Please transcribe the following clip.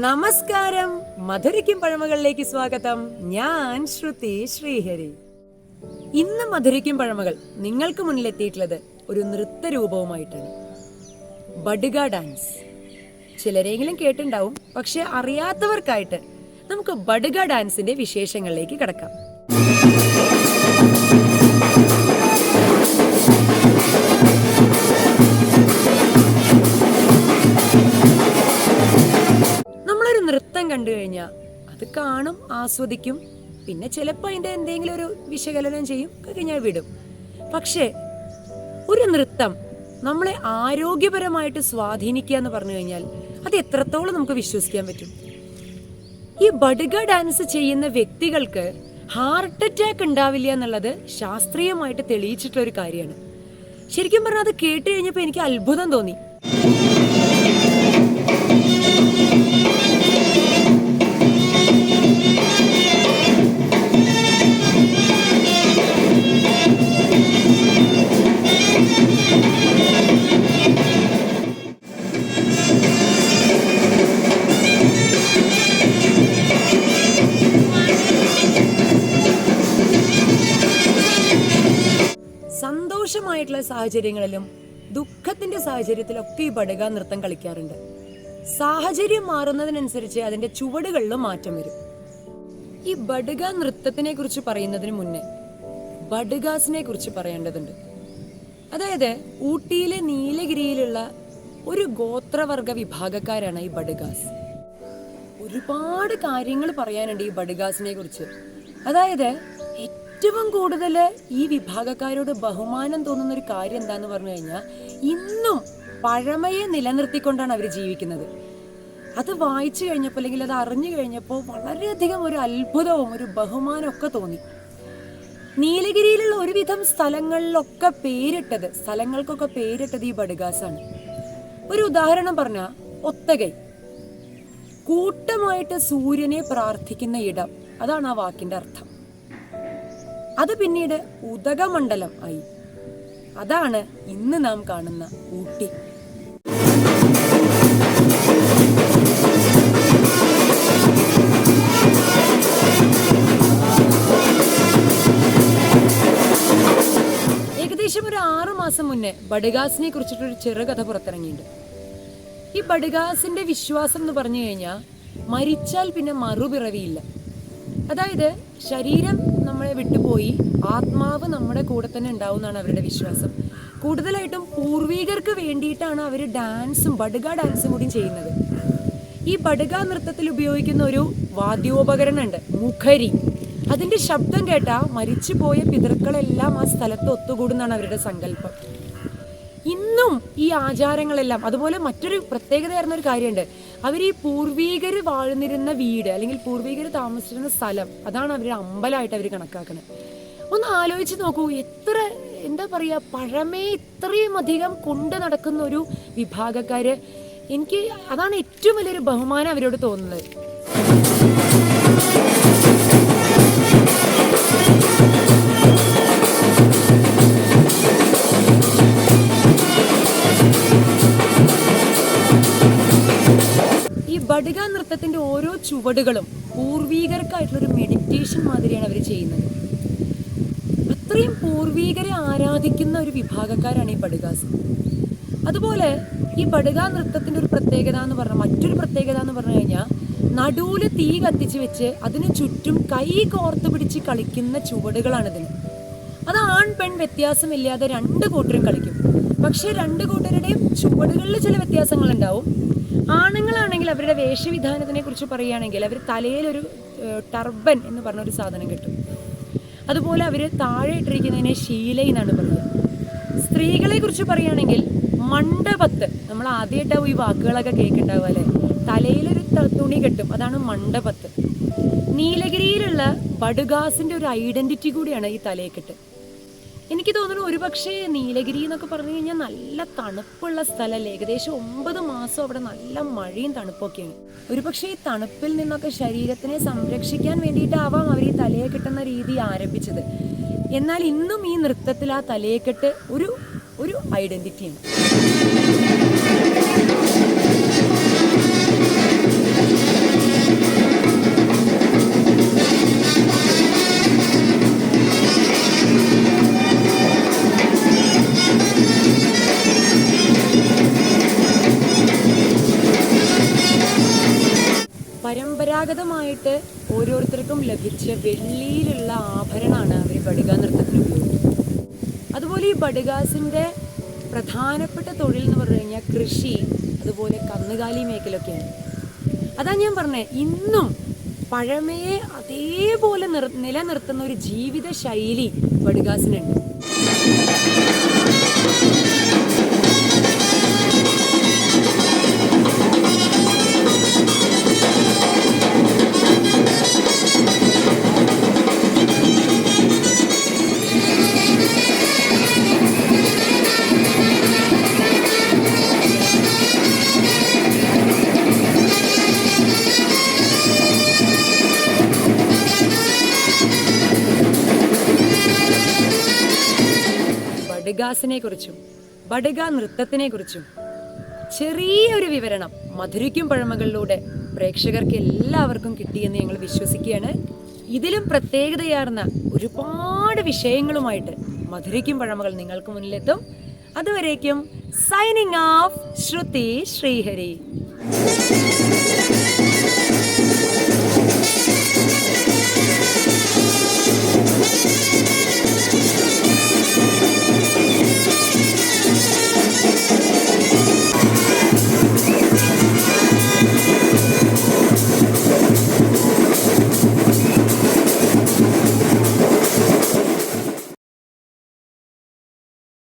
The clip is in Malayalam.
നമസ്കാരം. മധുരയ്ക്കും പഴമകളിലേക്ക് സ്വാഗതം. ഞാൻ ശ്രുതി ശ്രീഹരി. ഇന്ന് മധുരയ്ക്കും പഴമകൾ നിങ്ങൾക്ക് മുന്നിലെത്തിയിട്ടുള്ളത് ഒരു നൃത്തരൂപവുമായിട്ടാണ്. ബഡുഗ ഡാൻസ്. ചിലരെങ്കിലും കേട്ടിട്ടുണ്ടാവും, പക്ഷെ അറിയാത്തവർക്കായിട്ട് നമുക്ക് ബഡുഗ ഡാൻസിന്റെ വിശേഷങ്ങളിലേക്ക് കടക്കാം. നൃത്തം കണ്ടു കഴിഞ്ഞാൽ അത് കാണും, ആസ്വദിക്കും, പിന്നെ ചിലപ്പോൾ അതിൻ്റെ എന്തെങ്കിലും ഒരു വിശകലനം ചെയ്യും, കഴിഞ്ഞാൽ വിടും. പക്ഷേ ഒരു നൃത്തം നമ്മളെ ആരോഗ്യപരമായിട്ട് സ്വാധീനിക്കുക എന്ന് പറഞ്ഞു കഴിഞ്ഞാൽ അത് എത്രത്തോളം നമുക്ക് വിശ്വസിക്കാൻ പറ്റും? ഈ ബഡുഗ ഡാൻസ് ചെയ്യുന്ന വ്യക്തികൾക്ക് ഹാർട്ട് അറ്റാക്ക് ഉണ്ടാവില്ല എന്നുള്ളത് ശാസ്ത്രീയമായിട്ട് തെളിയിച്ചിട്ടുള്ള ഒരു കാര്യമാണ്. ശരിക്കും പറഞ്ഞാൽ അത് കേട്ട് കഴിഞ്ഞപ്പോൾ എനിക്ക് അത്ഭുതം തോന്നി. സന്തോഷമായിട്ടുള്ള സാഹചര്യങ്ങളിലും ദുഃഖത്തിന്റെ സാഹചര്യത്തിലൊക്കെ ഈ ബഡുഗ നൃത്തം കളിക്കാറുണ്ട്. സാഹചര്യം മാറുന്നതിനനുസരിച്ച് അതിന്റെ ചുവടുകളിലും മാറ്റം വരും. ഈ ബഡുഗ നൃത്തത്തിനെ കുറിച്ച് പറയുന്നതിന് മുന്നേ ബഡുഗാസിനെ കുറിച്ച് പറയേണ്ടതുണ്ട്. അതായത് ഊട്ടിയിലെ നീലഗിരിയിലുള്ള ഒരു ഗോത്രവർഗ വിഭാഗക്കാരാണ് ഈ ബഡുഗാസ്. ഒരുപാട് കാര്യങ്ങൾ പറയാനുണ്ട് ഈ ബഡുഗാസിനെ കുറിച്ച്. അതായത് ഏറ്റവും കൂടുതൽ ഈ വിഭാഗക്കാരോട് ബഹുമാനം തോന്നുന്ന ഒരു കാര്യം എന്താന്ന് പറഞ്ഞു കഴിഞ്ഞാൽ, ഇന്നും പഴമയെ നിലനിർത്തിക്കൊണ്ടാണ് അവർ ജീവിക്കുന്നത്. അത് വായിച്ചു കഴിഞ്ഞപ്പോൾ അല്ലെങ്കിൽ അത് അറിഞ്ഞു കഴിഞ്ഞപ്പോൾ വളരെയധികം ഒരു അത്ഭുതവും ഒരു ബഹുമാനവും ഒക്കെ തോന്നി. നീലഗിരിയിലുള്ള ഒരുവിധം സ്ഥലങ്ങൾക്കൊക്കെ പേരിട്ടത് ഈ ബഡുഗാസാണ്. ഒരു ഉദാഹരണം പറഞ്ഞാൽ ഒത്തകൈ, കൂട്ടമായിട്ട് സൂര്യനെ പ്രാർത്ഥിക്കുന്ന ഇടം, അതാണ് ആ വാക്കിന്റെ അർത്ഥം. അത് പിന്നീട് ഉദകമണ്ഡലം ആയി. അതാണ് ഇന്ന് നാം കാണുന്ന ഊട്ടി. ഏകദേശം ഒരു 6 മാസം മുന്നേ ബഡുഗാസിനെ കുറിച്ചിട്ടൊരു ചെറുകഥ പുറത്തിറങ്ങിയിട്ടുണ്ട്. ഈ ബഡുഗാസിന്റെ വിശ്വാസം എന്ന് പറഞ്ഞു കഴിഞ്ഞാൽ മരിച്ചാൽ പിന്നെ മറുപിറവിയില്ല. അതായത് ശരീരം നമ്മളെ വിട്ടുപോയി ആത്മാവ് നമ്മുടെ കൂടെ തന്നെ ഉണ്ടാവും എന്നാണ് അവരുടെ വിശ്വാസം. കൂടുതലായിട്ടും പൂർവികർക്ക് വേണ്ടിയിട്ടാണ് അവർ ബഡുഗ ഡാൻസും കൂടി ചെയ്യുന്നത്. ഈ ബഡുഗ നൃത്തത്തിൽ ഉപയോഗിക്കുന്ന ഒരു വാദ്യോപകരണം ഉണ്ട്, മുഖരി. അതിന്റെ ശബ്ദം കേട്ടാൽ മരിച്ചുപോയ പിതൃക്കളെല്ലാം ആ സ്ഥലത്ത് ഒത്തുകൂടുന്നാണ് അവരുടെ സങ്കല്പം. ഇന്നും ഈ ആചാരങ്ങളെല്ലാം, അതുപോലെ മറ്റൊരു പ്രത്യേകതയായിരുന്ന ഒരു കാര്യമുണ്ട്. അവർ ഈ പൂർവികർ വാഴ്ന്നിരുന്ന വീട് അല്ലെങ്കിൽ പൂർവികർ താമസിച്ചിരുന്ന സ്ഥലം, അതാണ് അവർ അമ്പലമായിട്ട് അവർ കണക്കാക്കുന്നത്. ഒന്ന് ആലോചിച്ച് നോക്കൂ, എത്ര എന്താ പറയുക, പഴമയെ ഇത്രയും അധികം കൊണ്ട് നടക്കുന്ന ഒരു വിഭാഗക്കാര്. എനിക്ക് അതാണ് ഏറ്റവും വലിയൊരു ബഹുമാനം അവരോട് തോന്നുന്നത്. ബഡുഗ നൃത്തത്തിന്റെ ഓരോ ചുവടുകളും പൂർവീകർക്കായിട്ടുള്ളൊരു മെഡിറ്റേഷൻ മാതിരിയാണ് അവർ ചെയ്യുന്നത്. അത്രയും പൂർവീകരെ ആരാധിക്കുന്ന ഒരു വിഭാഗക്കാരാണ് ഈ ബഡുഗാസ്. അതുപോലെ ഈ ബഡുഗ നൃത്തത്തിന്റെ ഒരു പ്രത്യേകത എന്ന് പറഞ്ഞാൽ, മറ്റൊരു പ്രത്യേകത എന്ന് പറഞ്ഞു കഴിഞ്ഞാൽ, നടുവില് തീ കത്തിച്ച് വെച്ച് അതിന് ചുറ്റും കൈ കോർത്ത് പിടിച്ച് കളിക്കുന്ന ചുവടുകളാണിതിന്. അത് ആൺ പെൺ വ്യത്യാസമില്ലാതെ 2 കൂട്ടരും കളിക്കും. പക്ഷെ 2 കൂട്ടരുടെയും ചുവടുകളിൽ ചില വ്യത്യാസങ്ങൾ ഉണ്ടാവും. ആണുങ്ങളാണെങ്കിൽ അവരുടെ വേഷവിധാനത്തിനെ കുറിച്ച് പറയുകയാണെങ്കിൽ അവർ തലയിലൊരു ടർബൻ എന്ന് പറഞ്ഞൊരു സാധനം കിട്ടും. അതുപോലെ അവർ താഴെ ഇട്ടിരിക്കുന്നതിനെ ശീല എന്നാണ് പറയുക. സ്ത്രീകളെ കുറിച്ച് പറയുകയാണെങ്കിൽ മണ്ഡപത്ത്, നമ്മൾ ആദ്യമായിട്ടാവും ഈ വാക്കുകളൊക്കെ കേൾക്കുന്നുണ്ടാവുക അല്ലേ, തലയിലൊരു തുണി കെട്ടും, അതാണ് മണ്ഡപത്ത്. നീലഗിരിയിലുള്ള ബഡുഗാസിന്റെ ഒരു ഐഡന്റിറ്റി കൂടിയാണ് ഈ തലയെക്കെട്ട്. എനിക്ക് തോന്നുന്നു ഒരുപക്ഷെ നീലഗിരി എന്നൊക്കെ പറഞ്ഞു കഴിഞ്ഞാൽ നല്ല തണുപ്പുള്ള സ്ഥലമല്ലേ. ഏകദേശം 9 മാസം അവിടെ നല്ല മഴയും തണുപ്പൊക്കെയാണ്. ഒരുപക്ഷെ ഈ തണുപ്പിൽ നിന്നൊക്കെ ശരീരത്തിനെ സംരക്ഷിക്കാൻ വേണ്ടിയിട്ടാവാം അവർ ഈ തലയെ കെട്ടുന്ന രീതി ആരംഭിച്ചത്. എന്നാൽ ഇന്നും ഈ നൃത്തത്തിൽ ആ തലയെക്കെട്ട് ഒരു ഐഡന്റിറ്റിയാണ്. പരമ്പരാഗതമായിട്ട് ഓരോരുത്തർക്കും ലഭിച്ച വെള്ളിയിലുള്ള ആഭരണമാണ് അവർ ബഡുക നൃത്തത്തിന് ഉപയോഗിക്കുന്നത്. അതുപോലെ ഈ ബഡുകാസിൻ്റെ പ്രധാനപ്പെട്ട തൊഴിൽ എന്ന് പറഞ്ഞു കഴിഞ്ഞാൽ കൃഷി, അതുപോലെ കന്നുകാലി മേഖലയൊക്കെയാണ്. അതാ ഞാൻ പറഞ്ഞത്, ഇന്നും പഴമയെ അതേപോലെ നിലനിർത്തുന്ന ഒരു ജീവിത ശൈലി ബഡുകാസിനുണ്ട്. ബഡുകാസിനെ കുറിച്ചും ബഡുക നൃത്തത്തിനെ കുറിച്ചും ചെറിയൊരു വിവരണം മധുരിക്കും പഴമകളിലൂടെ പ്രേക്ഷകർക്ക് എല്ലാവർക്കും കിട്ടിയെന്ന് ഞങ്ങൾ വിശ്വസിക്കുകയാണ്. ഇതിലും പ്രത്യേകതയാർന്ന ഒരുപാട് വിഷയങ്ങളുമായിട്ട് മധുരിക്കും പഴമകൾ നിങ്ങൾക്ക് മുന്നിലെത്തും. അതുവരേക്കും സൈനിങ് ഓഫ് ശ്രുതി ശ്രീഹരി.